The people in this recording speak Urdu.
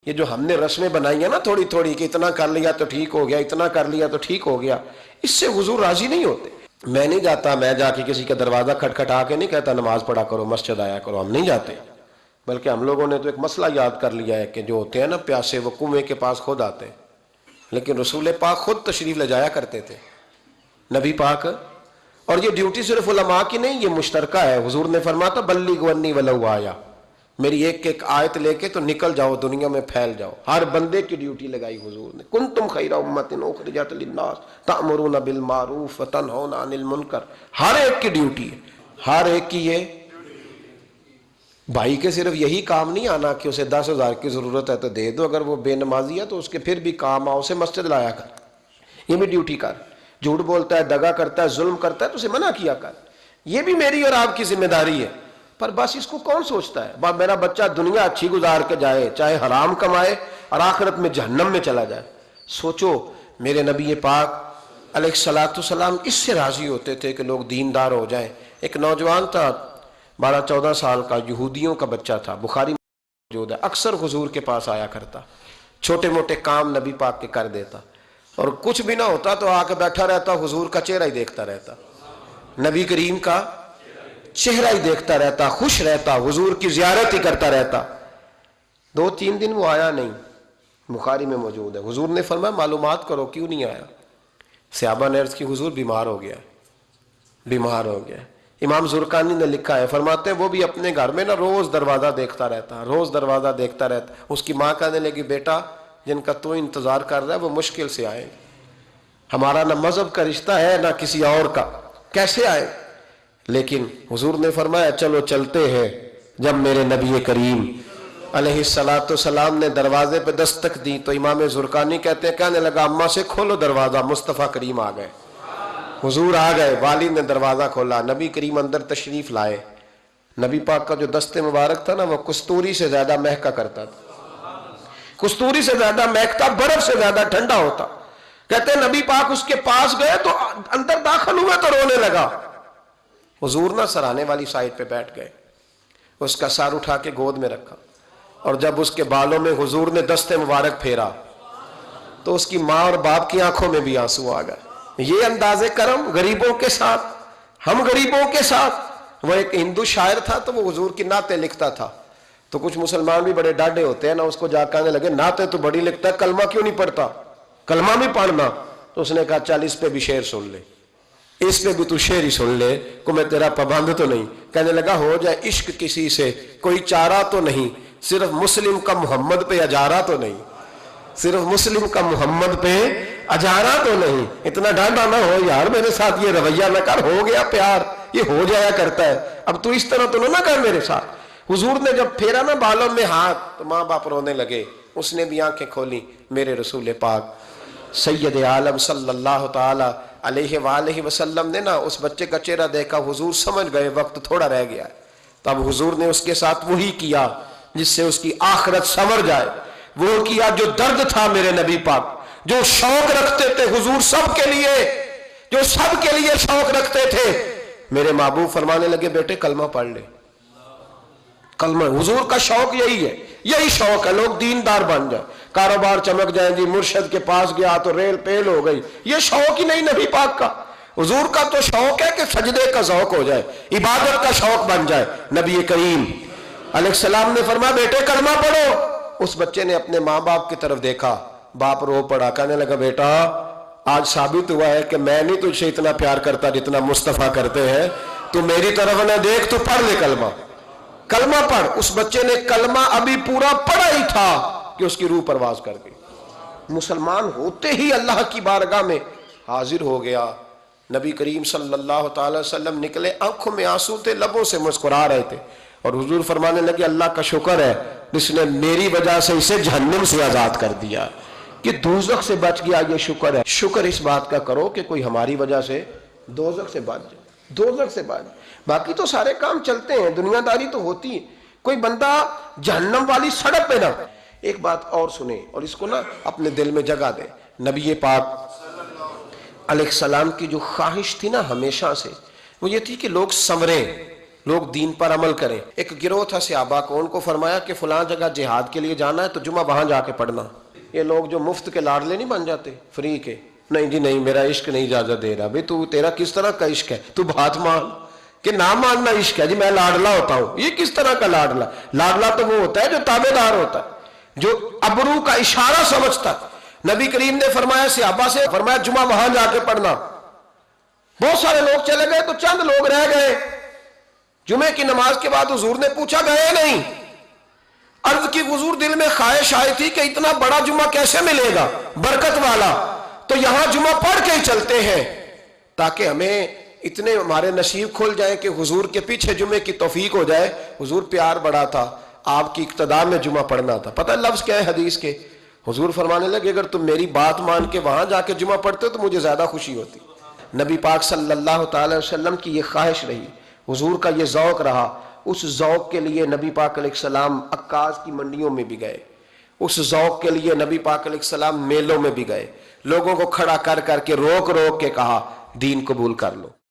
یہ جو ہم نے رسمیں بنائی ہیں نا تھوڑی تھوڑی کہ اتنا کر لیا تو ٹھیک ہو گیا، اتنا کر لیا تو ٹھیک ہو گیا، اس سے حضور راضی نہیں ہوتے۔ میں نہیں جاتا، میں جا کے کسی کا دروازہ کھٹکھٹا کے نہیں کہتا نماز پڑھا کرو، مسجد آیا کرو، ہم نہیں جاتے۔ بلکہ ہم لوگوں نے تو ایک مسئلہ یاد کر لیا ہے کہ جو ہوتے ہیں نا پیاسے، وہ کنویں کے پاس خود آتے ہیں، لیکن رسول پاک خود تشریف لے جایا کرتے تھے، نبی پاک۔ اور یہ ڈیوٹی صرف علماء کی نہیں، یہ مشترکہ ہے۔ حضور نے فرمایا تھا بلغ عنی ولو آیا، میری ایک ایک آیت لے کے تو نکل جاؤ، دنیا میں پھیل جاؤ۔ ہر بندے کی ڈیوٹی لگائی حضور نے۔ کنتم خیر امۃ اخرجت للناس تأمرون بالمعروف وتنہون عن المنکر، ہر ایک کی ڈیوٹی ہے، ہر ایک کی۔ یہ بھائی کے صرف یہی کام نہیں آنا کہ اسے 10,000 کی ضرورت ہے تو دے دو، اگر وہ بے نمازی ہے تو اس کے پھر بھی کام آؤ، اسے مسجد لایا کر، یہ بھی ڈیوٹی کر۔ جھوٹ بولتا ہے، دغا کرتا ہے، ظلم کرتا ہے تو اسے منع کیا کر، یہ بھی میری اور آپ کی ذمہ داری ہے۔ پر بس اس کو کون سوچتا ہے؟ میرا بچہ دنیا اچھی گزار کے جائے، چاہے حرام کمائے اور آخرت میں جہنم میں چلا جائے۔ سوچو، میرے نبی پاک علیہ الصلوۃ والسلام اس سے راضی ہوتے تھے کہ لوگ دیندار ہو جائیں۔ ایک نوجوان تھا 12-14 سال کا، یہودیوں کا بچہ تھا، بخاری میں موجود ہے، اکثر حضور کے پاس آیا کرتا، چھوٹے موٹے کام نبی پاک کے کر دیتا، اور کچھ بھی نہ ہوتا تو آ کے بیٹھا رہتا، حضور کا چہرہ ہی دیکھتا رہتا، نبی کریم کا چہرہ ہی دیکھتا رہتا، خوش رہتا، حضور کی زیارت ہی کرتا رہتا۔ 2-3 دن وہ آیا نہیں، بخاری میں موجود ہے۔ حضور نے فرمایا معلومات کرو کیوں نہیں آیا؟ صحابہ نے عرض کی حضور بیمار ہو گیا، بیمار ہو گیا۔ امام زرقانی نے لکھا ہے، فرماتے ہیں وہ بھی اپنے گھر میں نا روز دروازہ دیکھتا رہتا، روز دروازہ دیکھتا رہتا۔ اس کی ماں کہنے لگی بیٹا جن کا تو انتظار کر رہا ہے وہ مشکل سے آئے، ہمارا نہ مذہب کا رشتہ ہے نہ کسی اور کا، کیسے آئے؟ لیکن حضور نے فرمایا چلو چلتے ہیں۔ جب میرے نبی کریم علیہ الصلوۃ والسلام نے دروازے پہ دستک دی تو امام زرقانی کہتے ہیں کہنے لگا اماں سے کھولو دروازہ، مصطفیٰ کریم آ گئے، حضور آ گئے۔ والد نے دروازہ کھولا، نبی کریم اندر تشریف لائے۔ نبی پاک کا جو دست مبارک تھا نا وہ کستوری سے زیادہ مہکا کرتا تھا، کستوری سے زیادہ مہکتا، برف سے زیادہ ٹھنڈا ہوتا۔ کہتے ہیں نبی پاک اس کے پاس گئے تو اندر داخل ہوئے تو رونے لگا۔ حضور نہ سرانے والی سائڈ پہ بیٹھ گئے، اس کا سر اٹھا کے گود میں رکھا، اور جب اس کے بالوں میں حضور نے دست مبارک پھیرا تو اس کی ماں اور باپ کی آنکھوں میں بھی آنسو آ گئے۔ یہ انداز کرم غریبوں کے ساتھ، ہم غریبوں کے ساتھ۔ وہ ایک ہندو شاعر تھا تو وہ حضور کی نعتیں لکھتا تھا، تو کچھ مسلمان بھی بڑے ڈاڈے ہوتے ہیں نا، اس کو جا کہنے لگے نعتیں تو بڑی لکھتا ہے، کلمہ کیوں نہیں پڑھتا؟ کلمہ بھی پڑھنا۔ تو اس نے کہا چل اس پہ بھی شعر سن لے، اس پہ بھی تو شعر ہی سن لے، کو میں تیرا پابند تو نہیں۔ کہنے لگا ہو جائے عشق کسی سے کوئی چارہ تو نہیں، صرف مسلم کا محمد پہ اجارہ تو نہیں، صرف مسلم کا محمد پہ اجارہ تو نہیں۔ اتنا ڈانٹا نہ ہو یار، میرے ساتھ یہ رویہ نہ کر، ہو گیا پیار، یہ ہو جایا کرتا ہے، اب تو اس طرح تو نہ کر میرے ساتھ۔ حضور نے جب پھیرا نا بالوں میں ہاتھ تو ماں باپ رونے لگے، اس نے بھی آنکھیں کھولی۔ میرے رسول پاک سید عالم صلی اللہ تعالی علیہ وآلہ وسلم نے نا اس بچے کا چہرہ دیکھا، حضور سمجھ گئے وقت تھوڑا رہ گیا ہے، تب حضور نے اس کے ساتھ وہی کیا جس سے اس کی آخرت سنور جائے، وہ کیا جو درد تھا میرے نبی پاک، جو شوق رکھتے تھے حضور سب کے لیے، جو سب کے لیے شوق رکھتے تھے۔ میرے محبوب فرمانے لگے بیٹے کلمہ پڑھ لے، کلمہ۔ حضور کا شوق یہی ہے، یہی شوق ہے لوگ دیندار بن جائیں، کاروبار چمک جائیں، جی مرشد کے پاس گیا تو ریل پیل ہو گئی، یہ شوق ہی نہیں نبی پاک کا۔ حضور کا تو شوق ہے کہ سجدے کا ذوق ہو جائے، عبادت کا شوق بن جائے۔ نبی کریم علیہ السلام نے فرمایا بیٹے کلمہ پڑھو۔ اس بچے نے اپنے ماں باپ کی طرف دیکھا، باپ رو پڑا، کہنے لگا بیٹا آج ثابت ہوا ہے کہ میں نہیں تجھ سے اتنا پیار کرتا جتنا مصطفیٰ کرتے ہیں، تو میری طرف نہ دیکھ، تو پڑھ لے کلمہ، کلمہ پڑھ۔ اس بچے نے کلمہ ابھی پورا پڑھا ہی تھا کہ اس کی روح پرواز کر گئی، مسلمان ہوتے ہی اللہ کی بارگاہ میں حاضر ہو گیا۔ نبی کریم صلی اللہ تعالی وسلم نکلے، آنکھوں میں آنسو تھے، لبوں سے مسکرا رہے تھے، اور حضور فرمانے لگے اللہ کا شکر ہے جس نے میری وجہ سے اسے جہنم سے آزاد کر دیا، کہ دوزخ سے بچ گیا، یہ شکر ہے۔ شکر اس بات کا کرو کہ کوئی ہماری وجہ سے دوزخ سے بچ جائے، دوزخ سے بچ جائے۔ باقی تو سارے کام چلتے ہیں، دنیا داری تو ہوتی ہے، کوئی بندہ جہنم والی سڑک پہ نہ۔ ایک بات اور سنیں اور اس کو نا اپنے دل میں جگہ دیں، نبی پاک علیہ السلام کی جو خواہش تھی نا ہمیشہ سے، وہ یہ تھی کہ لوگ سنوریں، لوگ دین پر عمل کریں. ایک گروہ تھا صحابہ کو، ان کو فرمایا کہ فلاں جگہ جہاد کے لیے جانا ہے تو جمعہ وہاں جا کے پڑھنا. یہ لوگ جو مفت کے لاڈلے نہیں بن جاتے، فری کے، نہیں جی نہیں میرا عشق نہیں اجازت دے رہا. بھئی تو تیرا کس طرح کا عشق ہے؟ تو بات مان کہ نہ ماننا عشق ہے جی میں لاڈلا ہوتا ہوں. یہ کس طرح کا لاڈلا؟ لاڈلا تو وہ ہوتا ہے جو تابع دار ہوتا ہے، جو ابرو کا اشارہ سمجھتا. نبی کریم نے فرمایا صحابہ سے، فرمایا جمعہ وہاں جا کے پڑھنا. بہت سارے لوگ چلے گئے تو چند لوگ رہ گئے. جمعے کی نماز کے بعد حضور نے پوچھا، گئے نہیں؟ عرض کی حضور دل میں خواہش آئی تھی کہ اتنا بڑا جمعہ کیسے ملے گا برکت والا، تو یہاں جمعہ پڑھ کے ہی چلتے ہیں تاکہ ہمیں اتنے ہمارے نصیب کھل جائیں کہ حضور کے پیچھے جمعے کی توفیق ہو جائے. حضور پیار بڑا تھا، آپ کی اقتداء میں جمعہ پڑھنا تھا. پتہ لفظ کیا ہے حدیث کے؟ حضور فرمانے لگے اگر تم میری بات مان کے وہاں جا کے جمعہ پڑھتے تو مجھے زیادہ خوشی ہوتی. نبی پاک صلی اللہ تعالی وسلم کی یہ خواہش رہی، حضور کا یہ ذوق رہا. اس ذوق کے لیے نبی پاک علیہ السلام عکاظ کی منڈیوں میں بھی گئے. اس ذوق کے لیے نبی پاک علیہ السلام میلوں میں بھی گئے. لوگوں کو کھڑا کر کر کے روک روک کے کہا دین قبول کر لو.